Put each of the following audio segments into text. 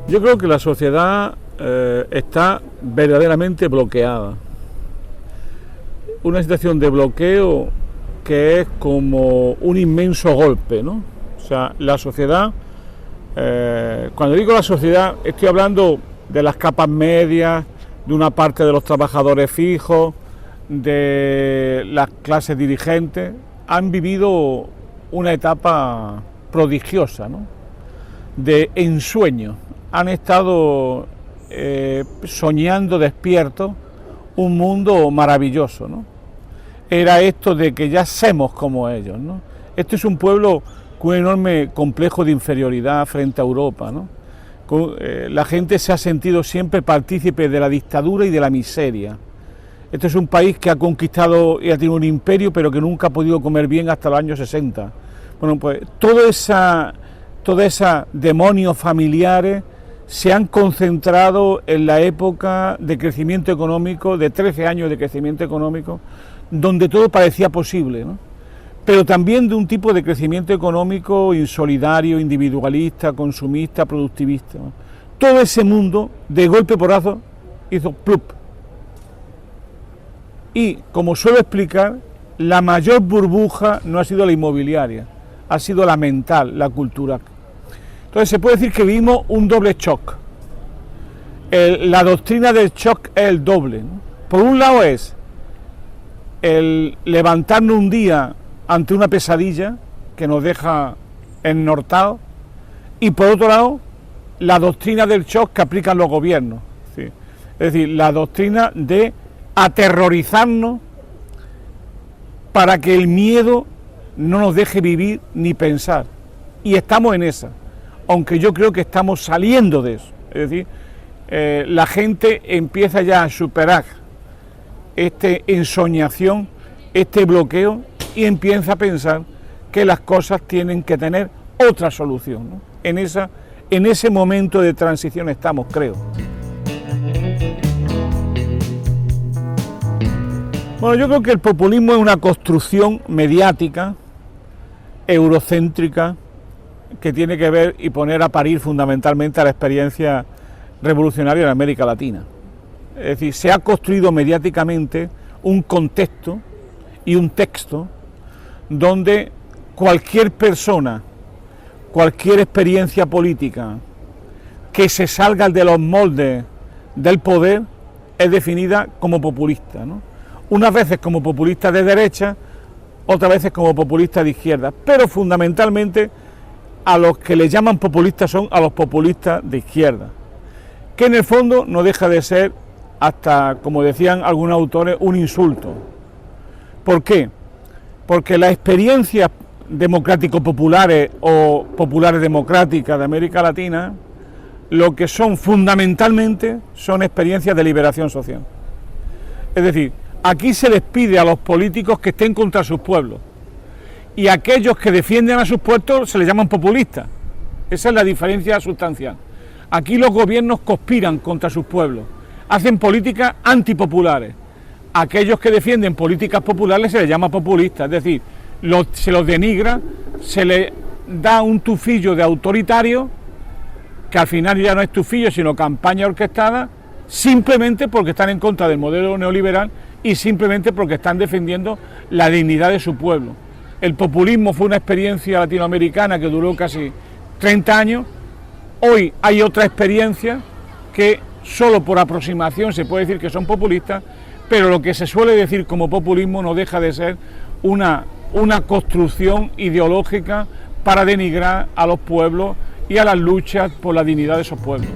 Yo creo que la sociedad está verdaderamente bloqueada. Una situación de bloqueo que es como un inmenso golpe, ¿no? O sea, la sociedad, cuando digo la sociedad, estoy hablando de las capas medias, de una parte de los trabajadores fijos, de las clases dirigentes, han vivido una etapa prodigiosa, ¿no? De ensueño. Han estado soñando despiertos un mundo maravilloso, ¿no? Era esto de que ya somos como ellos, ¿no? Este es un pueblo con un enorme complejo de inferioridad frente a Europa, ¿no? La gente se ha sentido siempre partícipe de la dictadura y de la miseria. Este es un país que ha conquistado y ha tenido un imperio, pero que nunca ha podido comer bien hasta los años 60. Bueno, pues toda esa demonios familiares se han concentrado en la época de crecimiento económico, de 13 años de crecimiento económico, donde todo parecía posible, ¿no? Pero también de un tipo de crecimiento económico insolidario, individualista, consumista, productivista, ¿no? Todo ese mundo, de golpe porrazo, hizo plup. Y, como suelo explicar, la mayor burbuja no ha sido la inmobiliaria, ha sido la mental, la cultural. Entonces se puede decir que vivimos un doble shock. La doctrina del shock es el doble, ¿no? Por un lado es el levantarnos un día ante una pesadilla que nos deja ennortados, y por otro lado la doctrina del shock que aplican los gobiernos, ¿sí? Es decir, la doctrina de aterrorizarnos para que el miedo no nos deje vivir ni pensar, y estamos en esa, aunque yo creo que estamos saliendo de eso. Es decir, la gente empieza ya a superar esta ensoñación, este bloqueo, y empieza a pensar que las cosas tienen que tener otra solución, ¿no? En ese momento de transición estamos, creo. Bueno, yo creo que el populismo es una construcción mediática, eurocéntrica, que tiene que ver y poner a parir fundamentalmente a la experiencia revolucionaria en América Latina. Es decir, se ha construido mediáticamente un contexto y un texto donde cualquier persona, cualquier experiencia política que se salga de los moldes del poder es definida como populista, ¿no? Unas veces como populista de derecha, otras veces como populista de izquierda, pero fundamentalmente a los que le llaman populistas son a los populistas de izquierda, que en el fondo no deja de ser, hasta, como decían algunos autores, un insulto. ¿Por qué? Porque las experiencias democrático-populares o populares democráticas de América Latina, lo que son fundamentalmente son experiencias de liberación social. Es decir, aquí se les pide a los políticos que estén contra sus pueblos, y aquellos que defienden a sus pueblos se les llaman populistas. Esa es la diferencia sustancial. Aquí los gobiernos conspiran contra sus pueblos, hacen políticas antipopulares. Aquellos que defienden políticas populares se les llama populistas, es decir, se los denigra, se les da un tufillo de autoritario, que al final ya no es tufillo, sino campaña orquestada, simplemente porque están en contra del modelo neoliberal y simplemente porque están defendiendo la dignidad de su pueblo. El populismo fue una experiencia latinoamericana que duró casi 30 años. Hoy hay otra experiencia que solo por aproximación se puede decir que son populistas, pero lo que se suele decir como populismo no deja de ser una construcción ideológica para denigrar a los pueblos y a las luchas por la dignidad de esos pueblos.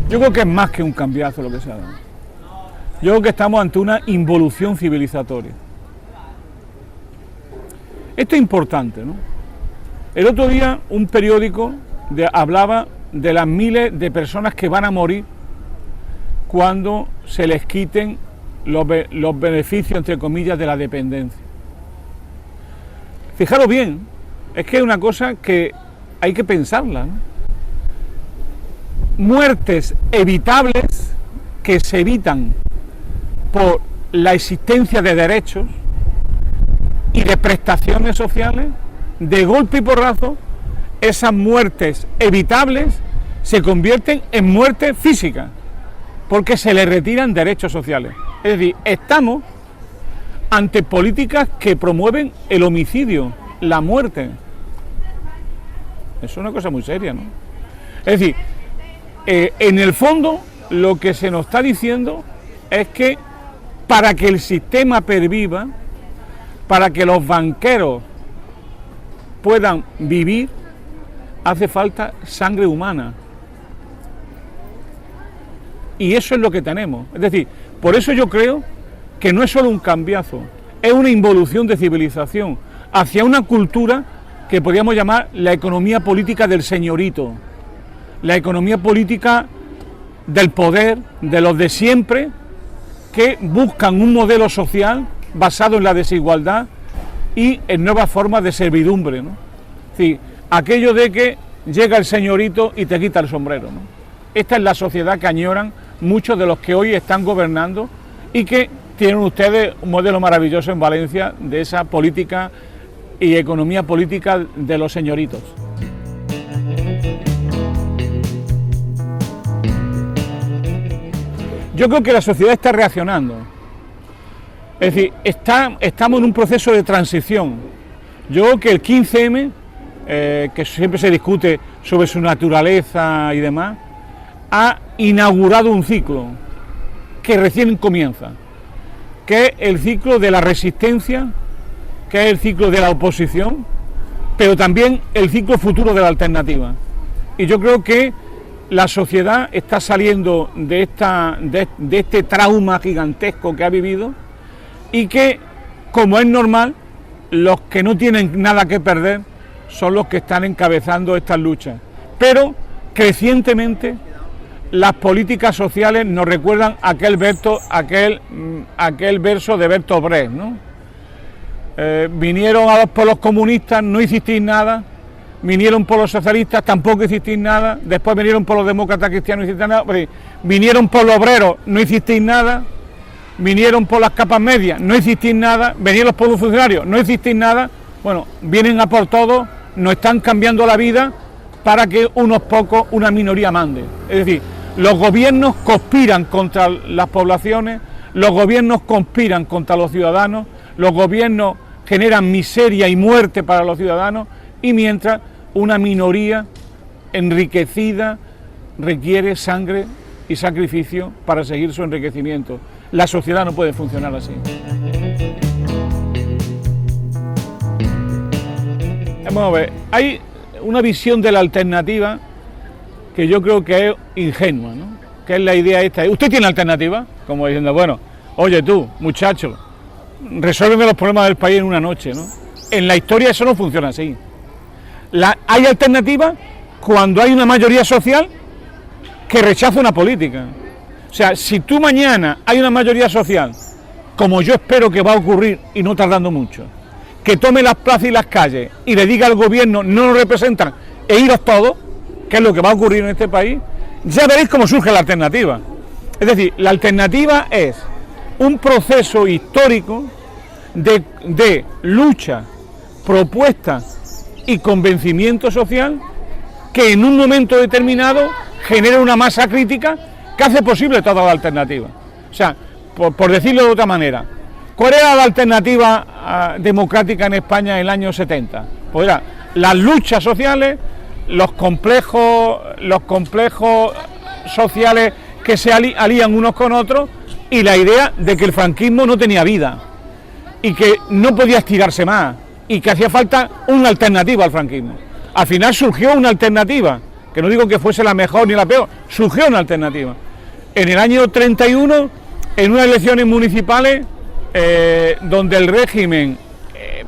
Yo creo que es más que un cambiazo lo que se ha dado. Yo creo que estamos ante una involución civilizatoria. Esto es importante, ¿no? El otro día un periódico hablaba de las miles de personas que van a morir cuando se les quiten los beneficios, entre comillas, de la dependencia. Fijaros bien, es que es una cosa que hay que pensarla, ¿no? Muertes evitables que se evitan por la existencia de derechos y de prestaciones sociales de golpe y porrazo, esas muertes evitables se convierten en muertes físicas, porque se le retiran derechos sociales. Es decir, estamos ante políticas que promueven el homicidio, la muerte. Es una cosa muy seria, ¿no? Es decir, en el fondo lo que se nos está diciendo es que para que el sistema perviva, para que los banqueros puedan vivir, hace falta sangre humana. Y eso es lo que tenemos. Es decir, por eso yo creo que no es solo un cambiazo, es una involución de civilización hacia una cultura que podríamos llamar la economía política del señorito, la economía política del poder, de los de siempre, que buscan un modelo social basado en la desigualdad y en nuevas formas de servidumbre, ¿no? Es decir, aquello de que llega el señorito y te quita el sombrero, ¿no? Esta es la sociedad que añoran muchos de los que hoy están gobernando y que tienen ustedes un modelo maravilloso en Valencia de esa política y economía política de los señoritos. Yo creo que la sociedad está reaccionando, es decir, estamos en un proceso de transición. Yo creo que el 15M, que siempre se discute sobre su naturaleza y demás, ha inaugurado un ciclo que recién comienza, que es el ciclo de la resistencia, que es el ciclo de la oposición, pero también el ciclo futuro de la alternativa. Y yo creo que la sociedad está saliendo de este trauma gigantesco que ha vivido y que, como es normal, los que no tienen nada que perder son los que están encabezando estas luchas. Pero, crecientemente, las políticas sociales nos recuerdan aquel verso de Bertolt Brecht, ¿no? Vinieron por los comunistas, no hicisteis nada, vinieron por los socialistas, tampoco hicisteis nada, después vinieron por los demócratas cristianos, no hicisteis nada, vinieron por los obreros, no hicisteis nada, vinieron por las capas medias, no hicisteis nada, vinieron por los funcionarios, no hicisteis nada. Bueno, vienen a por todos, nos están cambiando la vida para que unos pocos, una minoría mande. Es decir, los gobiernos conspiran contra las poblaciones, los gobiernos conspiran contra los ciudadanos, los gobiernos generan miseria y muerte para los ciudadanos, y mientras una minoría enriquecida requiere sangre y sacrificio para seguir su enriquecimiento. La sociedad no puede funcionar así. Vamos a ver, hay una visión de la alternativa que yo creo que es ingenua, ¿no? Que es la idea esta. ¿Usted tiene alternativa? Como diciendo, bueno, oye tú, muchacho, resuélveme los problemas del país en una noche, ¿no? En la historia eso no funciona así. Hay alternativa cuando hay una mayoría social que rechaza una política. O sea, si tú mañana hay una mayoría social, como yo espero que va a ocurrir y no tardando mucho, que tome las plazas y las calles y le diga al gobierno no nos representan e iros todos, que es lo que va a ocurrir en este país, ya veréis cómo surge la alternativa. Es decir, la alternativa es un proceso histórico de lucha, propuesta y convencimiento social que en un momento determinado genera una masa crítica que hace posible toda la alternativa. O sea, por decirlo de otra manera, ¿cuál era la alternativa democrática en España en el año 70? Pues era las luchas sociales, los complejos sociales que se alían unos con otros y la idea de que el franquismo no tenía vida y que no podía estirarse más y que hacía falta una alternativa al franquismo. Al final surgió una alternativa, que no digo que fuese la mejor ni la peor, surgió una alternativa. En el año 31, en unas elecciones municipales, donde el régimen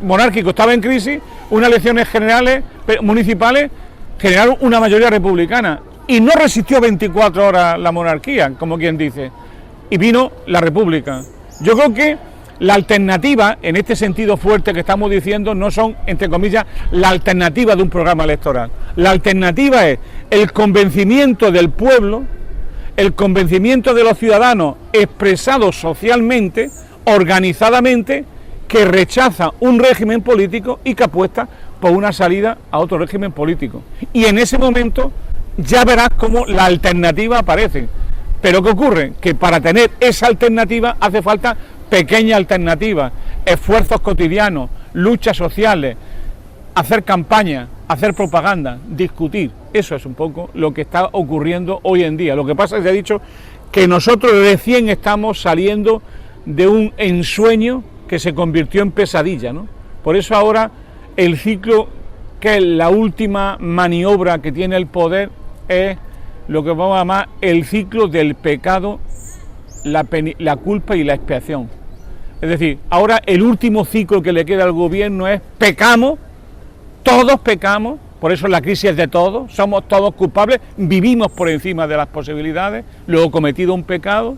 monárquico estaba en crisis, unas elecciones generales municipales generaron una mayoría republicana y no resistió 24 horas la monarquía, como quien dice, y vino la república. Yo creo que la alternativa, en este sentido fuerte que estamos diciendo, no son, entre comillas, la alternativa de un programa electoral. La alternativa es el convencimiento del pueblo, el convencimiento de los ciudadanos expresados socialmente, organizadamente que rechaza un régimen político y que apuesta por una salida a otro régimen político. Y en ese momento ya verás cómo la alternativa aparece. Pero ¿qué ocurre? Que para tener esa alternativa hace falta pequeñas alternativas, esfuerzos cotidianos, luchas sociales, hacer campaña, hacer propaganda, discutir. Eso es un poco lo que está ocurriendo hoy en día. Lo que pasa es que he dicho que nosotros recién estamos saliendo de un ensueño que se convirtió en pesadilla, ¿no? Por eso ahora el ciclo, que es la última maniobra que tiene el poder, es lo que vamos a llamar el ciclo del pecado, la culpa y la expiación. Es decir, ahora el último ciclo que le queda al gobierno es pecamos, todos pecamos, por eso la crisis es de todos, somos todos culpables, vivimos por encima de las posibilidades, luego cometido un pecado,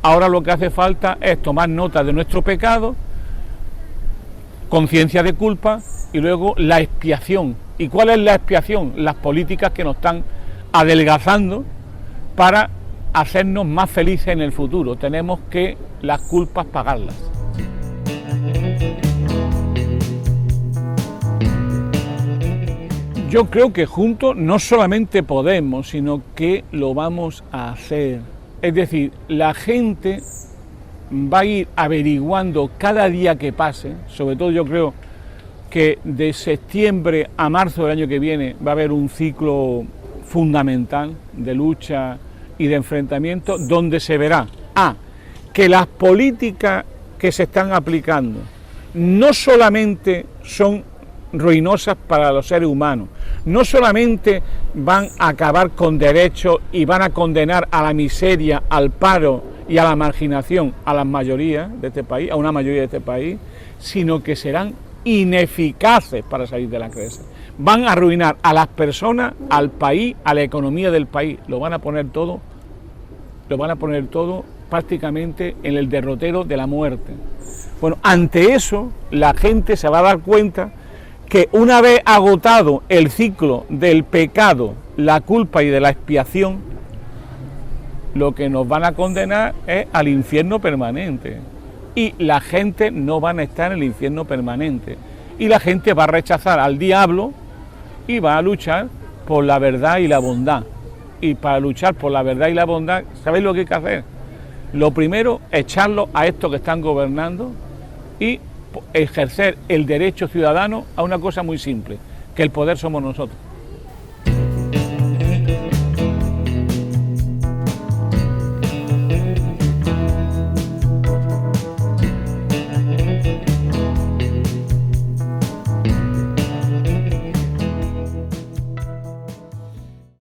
ahora lo que hace falta es tomar nota de nuestro pecado, conciencia de culpa y luego la expiación. ¿Y cuál es la expiación? Las políticas que nos están adelgazando para hacernos más felices en el futuro. Tenemos que las culpas pagarlas. Yo creo que juntos no solamente podemos, sino que lo vamos a hacer. Es decir, la gente va a ir averiguando cada día que pase, sobre todo yo creo que de septiembre a marzo del año que viene va a haber un ciclo fundamental de lucha y de enfrentamiento donde se verá que las políticas que se están aplicando no solamente son ruinosas para los seres humanos, no solamente van a acabar con derechos y van a condenar a la miseria, al paro y a la marginación a las mayorías de este país, a una mayoría de este país, sino que serán ineficaces para salir de la crisis. Van a arruinar a las personas, al país, a la economía del país. Lo van a poner todo prácticamente en el derrotero de la muerte. Bueno, ante eso la gente se va a dar cuenta que una vez agotado el ciclo del pecado, la culpa y de la expiación, lo que nos van a condenar es al infierno permanente. Y la gente no va a estar en el infierno permanente. Y la gente va a rechazar al diablo y va a luchar por la verdad y la bondad. Y para luchar por la verdad y la bondad, ¿sabéis lo que hay que hacer? Lo primero, echarlo a estos que están gobernando y ejercer el derecho ciudadano a una cosa muy simple, que el poder somos nosotros.